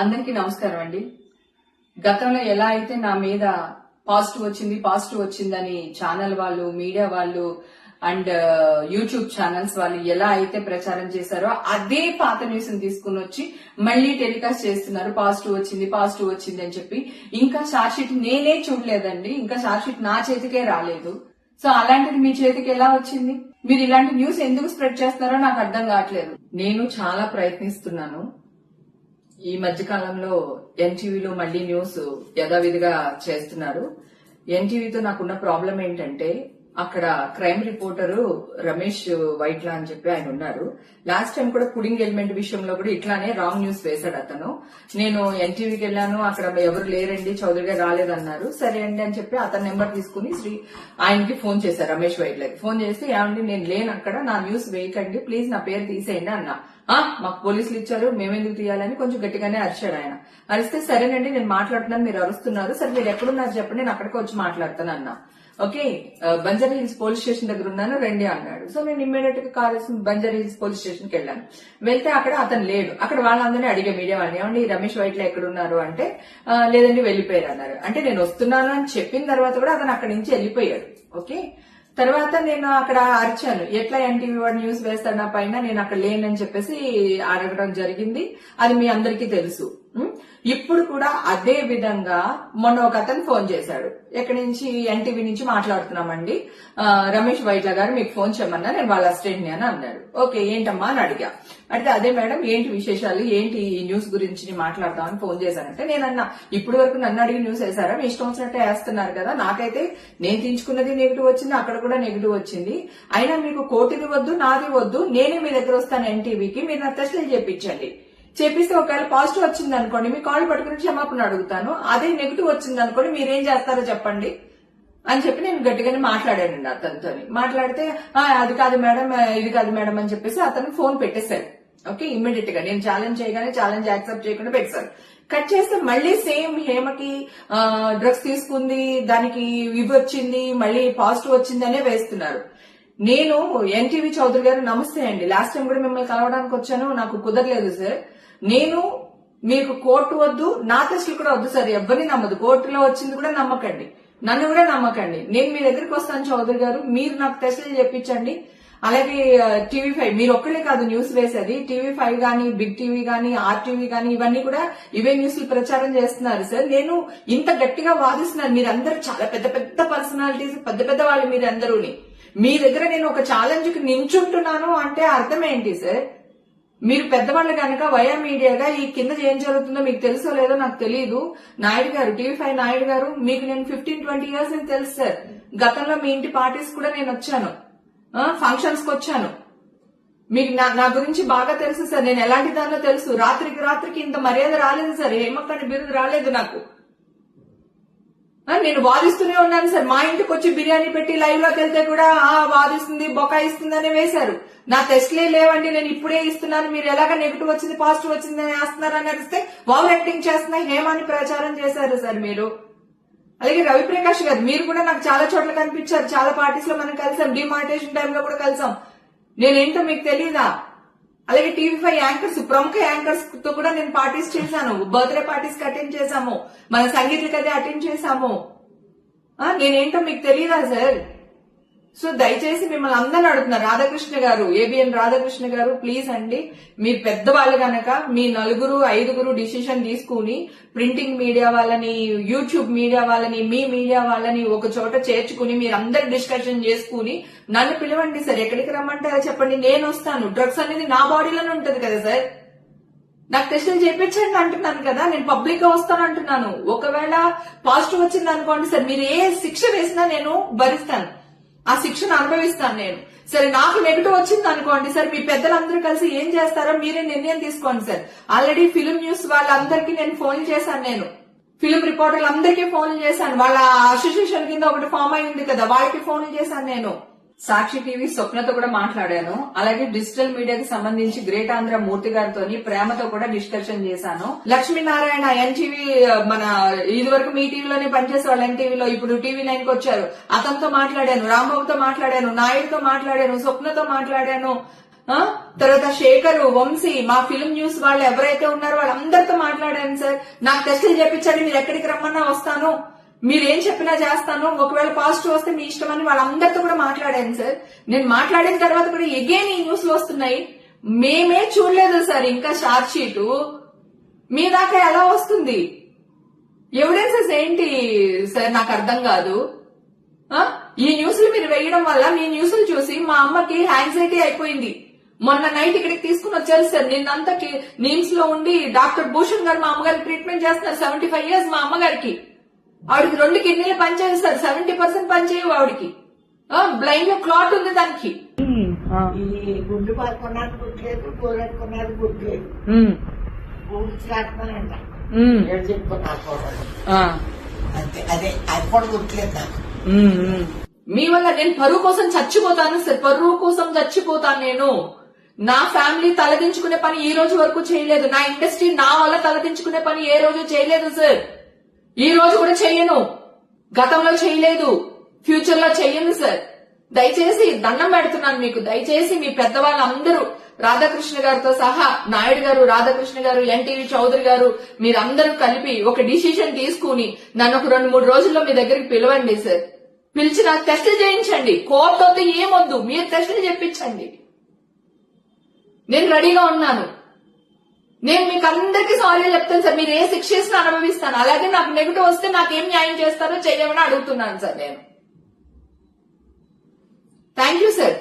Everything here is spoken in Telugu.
అందరికీ నమస్కారం అండి. గతంలో ఎలా అయితే నా మీద పాజిటివ్ వచ్చిందని ఛానల్ వాళ్ళు, మీడియా వాళ్ళు అండ్ యూట్యూబ్ ఛానల్స్ వాళ్ళు ఎలా అయితే ప్రచారం చేశారో అదే పాత న్యూస్ ని తీసుకుని వచ్చి మళ్లీ టెలికాస్ట్ చేస్తున్నారు. పాజిటివ్ వచ్చింది అని చెప్పి. ఇంకా చార్జ్ షీట్ నేనే చూడలేదండి. ఇంకా చార్జ్ షీట్ నా చేతికే రాలేదు. సో అలాంటిది మీ చేతికి ఎలా వచ్చింది? మీరు ఇలాంటి న్యూస్ ఎందుకు స్ప్రెడ్ చేస్తున్నారో నాకు అర్థం కావట్లేదు. నేను చాలా ప్రయత్నిస్తున్నాను. ఈ మధ్య కాలంలో ఎన్టీవీలో మళ్లీ న్యూస్ యథావిధిగా చేస్తున్నారు. ఎన్టీవీతో నాకున్న ప్రాబ్లం ఏంటంటే అక్కడ క్రైమ్ రిపోర్టరు రమేష్ వైట్లా అని చెప్పి ఆయన ఉన్నారు. లాస్ట్ టైం కూడా పుడింగ్ ఎలిమెంట్ విషయంలో కూడా ఇట్లానే రాంగ్ న్యూస్ వేశాడు అతను. నేను ఎన్టీవీకి వెళ్ళాను, అక్కడ ఎవరు లేరండి, చౌదరి గారు రాలేదన్నారు. సరే అండి అని చెప్పి అతని నెంబర్ తీసుకుని ఆయనకి ఫోన్ చేశారు, రమేష్ వైట్లకి ఫోన్ చేసి, ఏమండి నేను లేను అక్కడ, నా న్యూస్ వేయకండి ప్లీజ్, నా పేరు తీసేయండి అన్నా. మాకు పోలీసులు ఇచ్చారు, మేమెందుకు తీయాలని కొంచెం గట్టిగానే అరిచాడు ఆయన. అరిస్తే సరేనండి నేను మాట్లాడుతున్నాను, మీరు అరుస్తున్నారు, సరే మీరు ఎక్కడున్నారు చెప్పండి, నేను అక్కడికి వచ్చి మాట్లాడతాను అన్నా. Okay, Banjara hills police station దగ్గర ఉన్నాను రండి అన్నాడు. సో నేను ఇమ్మీడియట్ గా call Banjara hills police station కి వెళ్ళాను. వెళ్తే అక్కడ అతను లేడు. అక్కడ వాళ్ళందరినీ అడిగే మీడియా వాళ్ళని, ఏమండి రమేష్ వైట్ల ఎక్కడున్నారు అంటే లేదండి వెళ్లిపోయారు అన్నారు. అంటే నేను వస్తున్నాను అని చెప్పిన తర్వాత కూడా అతను అక్కడి నుంచి వెళ్లిపోయాడు. ఓకే, తర్వాత నేను అక్కడ అరిచాను, ఎట్లా ఎన్టీవీ వాడు న్యూస్ వేస్తాడు నా పైన, నేను అక్కడ లేనని చెప్పేసి అడగడం జరిగింది. అది మీ అందరికీ తెలుసు. ఇప్పుడు కూడా అదే విధంగా మొన్న ఒక అతను ఫోన్ చేశాడు, ఎక్కడి నుంచి, ఎన్టీవీ నుంచి మాట్లాడుతున్నామండి, రమేష్ వైట్ల గారు మీకు ఫోన్ చేయమన్నా, నేను వాళ్ళ అసిస్టెంట్ ని అని అన్నాడు. ఓకే ఏంటమ్మా అని అడిగా. అంటే అదే మేడం ఏంటి విశేషాలు, ఏంటి ఈ న్యూస్ గురించి మాట్లాడదామని ఫోన్ చేశానంటే నేను అన్నా, ఇప్పటి వరకు నన్ను అడిగి న్యూస్ వేశారా, మీ ఇష్టం వచ్చినట్టే వేస్తున్నారు కదా, నాకైతే నేను తీయించుకున్నది నెగిటివ్ వచ్చింది, అక్కడ కూడా నెగిటివ్ వచ్చింది, అయినా మీకు కోటిది వద్దు నాది వద్దు, నేనే మీ దగ్గర వస్తాను ఎన్టీవీకి, మీరు నా టెస్టులు చేయించండి, చేపిస్తే ఒకవేళ పాజిటివ్ వచ్చింది అనుకోండి మీ కాల్ పట్టుకుని క్షమాపణ అడుగుతాను, అదే నెగిటివ్ వచ్చింది అనుకోండి మీరేం చేస్తారో చెప్పండి అని చెప్పి నేను గట్టిగానే మాట్లాడానండి అతనితో. మాట్లాడితే అది కాదు మేడం, ఇది కాదు మేడం అని చెప్పేసి అతను ఫోన్ పెట్టేశాడు. ఓకే, ఇమ్మీడియట్ గా నేను ఛాలెంజ్ చేయగానే ఛాలెంజ్ యాక్సెప్ట్ చేయకుండా పెట్టేశారు. కట్ చేస్తే మళ్లీ సేమ్ హేమకి డ్రగ్స్ తీసుకుంది, దానికి ఇవి వచ్చింది, మళ్లీ పాజిటివ్ వచ్చింది అనే వేస్తున్నారు. నేను ఎన్టీవీ చౌదరి గారు నమస్తే అండి, లాస్ట్ టైం కూడా మిమ్మల్ని కలవడానికి వచ్చాను, నాకు కుదరలేదు సార్, నేను మీకు కోర్టు వద్దు, నా టెస్టులు కూడా వద్దు సార్, ఎవరిని నమ్మదు, కోర్టులో వచ్చింది కూడా నమ్మకండి, నన్ను కూడా నమ్మకండి, నేను మీ దగ్గరికి వస్తాను చౌదరి గారు, మీరు నాకు టెస్టులు చెప్పించండి. అలాగే టీవీ5 మీరు ఒక్కళ్ళే కాదు న్యూస్ వేసేది, టీవీ5 గానీ, బిగ్ టీవీ గానీ, ఆర్టీవీ గానీ, ఇవన్నీ కూడా ఇవే న్యూస్లు ప్రచారం చేస్తున్నారు సార్. నేను ఇంత గట్టిగా వాదిస్తున్నాను, మీరందరూ చాలా పెద్ద పెద్ద పర్సనాలిటీస్, పెద్ద పెద్ద వాళ్ళు మీరందరూని, మీ దగ్గర నేను ఒక ఛాలెంజ్ కి నించుంటున్నాను అంటే అర్థం ఏంటి సార్? మీరు పెద్దవాళ్ళు కనుక వయా మీడియాగా ఈ కింద ఏం జరుగుతుందో మీకు తెలుసో లేదో నాకు తెలియదు. నాయుడు గారు, టీవీ5 నాయుడు గారు, మీకు నేను 15-20 ఇయర్స్ అని తెలుసు సార్. గతంలో మీ ఇంటి పార్టీస్ కూడా నేను వచ్చాను, ఫంక్షన్స్ కి వచ్చాను, మీకు నా గురించి బాగా తెలుసు సార్, నేను ఎలాంటి దానిలో తెలుసు. రాత్రికి ఇంత మర్యాద రాలేదు సార్, హేమక్కని బిరుదు రాలేదు నాకు. నేను వాదిస్తూనే ఉన్నాను సార్, మా ఇంటికి వచ్చి బిర్యానీ పెట్టి లైవ్ లోకి వెళ్తే కూడా వాదిస్తుంది, బొకాయిస్తుంది అని వేశారు. నా టెస్ట్లే లేవండి, నేను ఇప్పుడే ఇస్తున్నాను, మీరు ఎలాగ నెగిటివ్ వచ్చింది పాజిటివ్ వచ్చింది అని వేస్తున్నారని అడిగితే ఓవర్ యాక్టింగ్ చేస్తున్నా హేమాని ప్రచారం చేశారు సార్ మీరు. అలాగే రవిప్రకాష్ గారు, మీరు కూడా నాకు చాలా చోట్ల కనిపించారు, చాలా పార్టీస్ లో మనం కలిసాం, డిమానిటేషన్ టైంలో కూడా కలిసాం, నేనేంటో మీకు తెలియదా? అలాగే టీవీ5 యాంకర్స్, ప్రముఖ యాంకర్స్ తో కూడా నేను పార్టీస్ చేశాను, బర్త్డే పార్టీస్ కి అటెండ్ చేశాము, మన సంగీతకి అదే అటెండ్ చేశాము, నేనేంటో మీకు తెలియదా సార్? సో దయచేసి మిమ్మల్ని అందరిని అడుగుతున్నారు, రాధాకృష్ణ గారు, ఏబిఎన్ రాధాకృష్ణ గారు, ప్లీజ్ అండి, మీరు పెద్దవాళ్ళు గనక మీ 4-5 డిసిషన్ తీసుకుని ప్రింటింగ్ మీడియా వాళ్ళని, యూట్యూబ్ మీడియా వాళ్ళని, మీ మీడియా వాళ్ళని ఒక చోట చేర్చుకుని మీరందరు డిస్కషన్ చేసుకుని నన్ను పిలవండి సార్, ఎక్కడికి రమ్మంటారో చెప్పండి, నేను వస్తాను. డ్రగ్స్ అనేది నా బాడీలోనే ఉంటది కదా సార్, నాకు టెస్టులు చేయించండి అంటున్నాను కదా, నేను పబ్లిక్ గా వస్తాను అంటున్నాను. ఒకవేళ పాజిటివ్ వచ్చింది అనుకోండి సార్, మీరు ఏ శిక్ష వేసినా నేను భరిస్తాను, ఆ శిక్షను అనుభవిస్తాను నేను. సరే నాకు నెగిటివ్ వచ్చింది అనుకోండి సార్, మీ పెద్దలందరూ కలిసి ఏం చేస్తారో మీరే నిర్ణయం తీసుకోండి సార్. ఆల్రెడీ ఫిలిం న్యూస్ వాళ్ళందరికీ నేను ఫోన్ చేశాను, నేను ఫిలిం రిపోర్టర్లు అందరికీ ఫోన్లు చేశాను, వాళ్ళ అసోసియేషన్ కింద ఒకటి ఫామ్ అయింది కదా, వాళ్ళకి ఫోన్లు చేశాను నేను. సాక్షి టీవీ స్వప్నతో కూడా మాట్లాడాను, అలాగే డిజిటల్ మీడియాకి సంబంధించి గ్రేట్ ఆంధ్ర మూర్తి గారితో ప్రేమతో కూడా డిస్కషన్ చేశాను. లక్ష్మీనారాయణ ఎన్టీవీ, మన ఇది వరకు మీ టీవీలోనే పనిచేసే వాళ్ళు ఎన్టీవీలో, ఇప్పుడు టీవీ9 కి వచ్చారు, అతనితో మాట్లాడాను, రాంబాబుతో మాట్లాడాను, నాయుడుతో మాట్లాడాను, స్వప్నతో మాట్లాడాను, తర్వాత శేఖర్, వంశీ, మా ఫిల్మ్ న్యూస్ వాళ్ళు ఎవరైతే ఉన్నారో వాళ్ళందరితో మాట్లాడాను. మాట్లాడాను సార్. నాకు టెస్టులు చేయించండి, మీరు ఎక్కడికి రమ్మన్నా వస్తాను, మీరేం చెప్పినా చేస్తాను, ఒకవేళ పాజిటివ్ వస్తే మీ ఇష్టం అని వాళ్ళందరితో కూడా మాట్లాడాను సార్. నేను మాట్లాడిన తర్వాత కూడా ఎగైన్ ఈ న్యూస్లు వస్తున్నాయి. మేమే చూడలేదు సార్ ఇంకా షార్ట్ షీటు, మీ దాకా ఎలా వస్తుంది? ఎవిడెన్సెస్ ఏంటి సార్ నాకు అర్థం కాదు. ఈ న్యూస్లు మీరు వేయడం వల్ల మీ న్యూస్లు చూసి మా అమ్మకి యాంగ్జైటీ అయిపోయింది. మొన్న నైట్ ఇక్కడికి తీసుకుని వచ్చారు సార్. నిన్నంతా నిమ్స్ లో ఉండి డాక్టర్ భూషణ్ గారు మా అమ్మగారికి ట్రీట్మెంట్ చేస్తున్నారు. 75 years మా అమ్మగారికి. ఆవిడకి 2 కిడ్నీలు పనిచేయదు సార్, 70% పనిచేయవు ఆవిడకి. బ్లైండ్ లో క్లాట్ ఉంది దానికి. ఈ గుడ్డు పడుకున్నది గుడ్లేదు, కూరెట్టుకున్నది గుడ్లేదు, ఊడ్చిరాట్మనంట చెప్పుకున్నా అంతే. అదే అది కూడా గుర్తులేదు నాకు. మీ వల్ల నేను పరువు కోసం చచ్చిపోతాను సార్, పరువు కోసం చచ్చిపోతాను నేను. నా ఫ్యామిలీ తలదించుకునే పని ఈ రోజు వరకు చేయలేదు. నా ఇండస్ట్రీ నా వల్ల తలదించుకునే పని ఏ రోజు చేయలేదు సార్. ఈ రోజు కూడా చెయ్యను, గతంలో చేయలేదు, ఫ్యూచర్ లో చెయ్యను సార్. దయచేసి దండం పెడుతున్నాను మీకు. దయచేసి మీ పెద్దవాళ్ళందరూ రాధాకృష్ణ గారితో సహా, నాయుడు గారు, రాధాకృష్ణ గారు, ఎన్టీవీ చౌదరి గారు, మీరందరూ కలిపి ఒక డిసిషన్ తీసుకుని నన్ను ఒక 2-3 రోజుల్లో మీ దగ్గరికి పిలవండి సార్. పిలిచి నాకు టెస్టులు చేయించండి. కోర్టు వద్ద ఏమొద్దు, మీరు టెస్టులు చేయించండి. నేను రెడీగా ఉన్నాను. నేను మీకు అందరికీ సారీ చెప్తాను సార్. మీరు ఏ శిక్ష చేసినా అనుభవిస్తాను. అలాగే నాకు నెగిటివ్ వస్తే నాకేం న్యాయం చేస్తారో చేయమని అడుగుతున్నాను సార్ నేను. Thank you sir.